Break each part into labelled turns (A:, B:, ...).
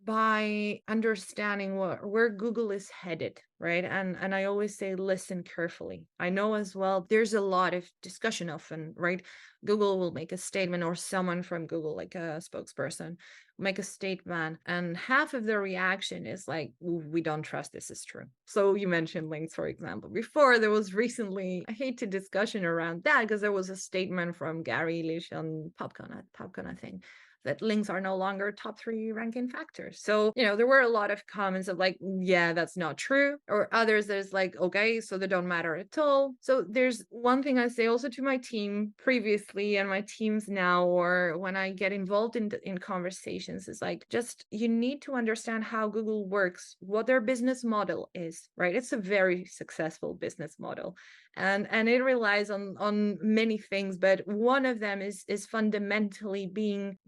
A: by understanding where Google is headed, right? And I always say listen carefully. I know as well there's a lot of discussion often, right? Google will make a statement, or someone from Google, like a spokesperson, make a statement, and half of the reaction is like, we don't trust this is true. So you mentioned links, for example. Before, there was recently a heated discussion around that because there was a statement from Gary Illich on Popcorn, I think, that links are no longer top three ranking factors. So, there were a lot of comments of like, yeah, that's not true. Or others there's like, okay, so they don't matter at all. So there's one thing I say also to my team previously and my teams now, or when I get involved in conversations, is like, just you need to understand how Google works, what their business model is, right? It's a very successful business model. And it relies on many things, but one of them is fundamentally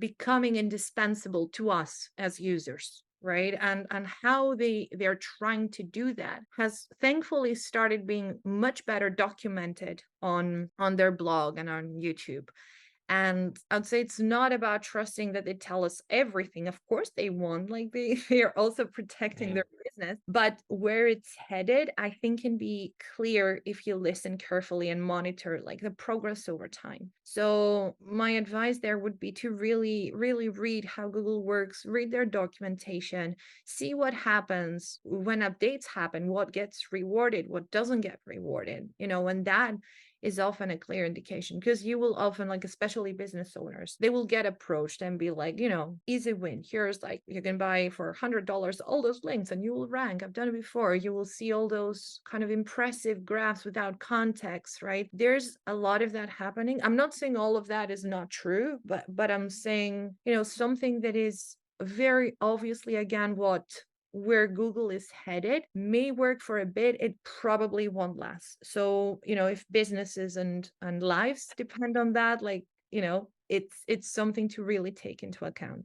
A: becoming indispensable to us as users, right? And how they're trying to do that has thankfully started being much better documented on their blog and on YouTube. And I'd say it's not about trusting that they tell us everything. Of course they won't. Like they are also protecting
B: Yeah.
A: their business. But where it's headed, I think can be clear if you listen carefully and monitor like the progress over time. So my advice there would be to really, really read how Google works, read their documentation, see what happens when updates happen, what gets rewarded, what doesn't get rewarded, and that is often a clear indication, because you will often, like, especially business owners, they will get approached and be like, easy win, here's like, you can buy for $100 all those links and you will rank. I've done it before. You will see all those kind of impressive graphs without context, right? There's a lot of that happening. I'm not saying all of that is not true, but I'm saying, something that is very obviously, again, where Google is headed may work for a bit, it probably won't last. So, if businesses and lives depend on that, like, it's something to really take into account.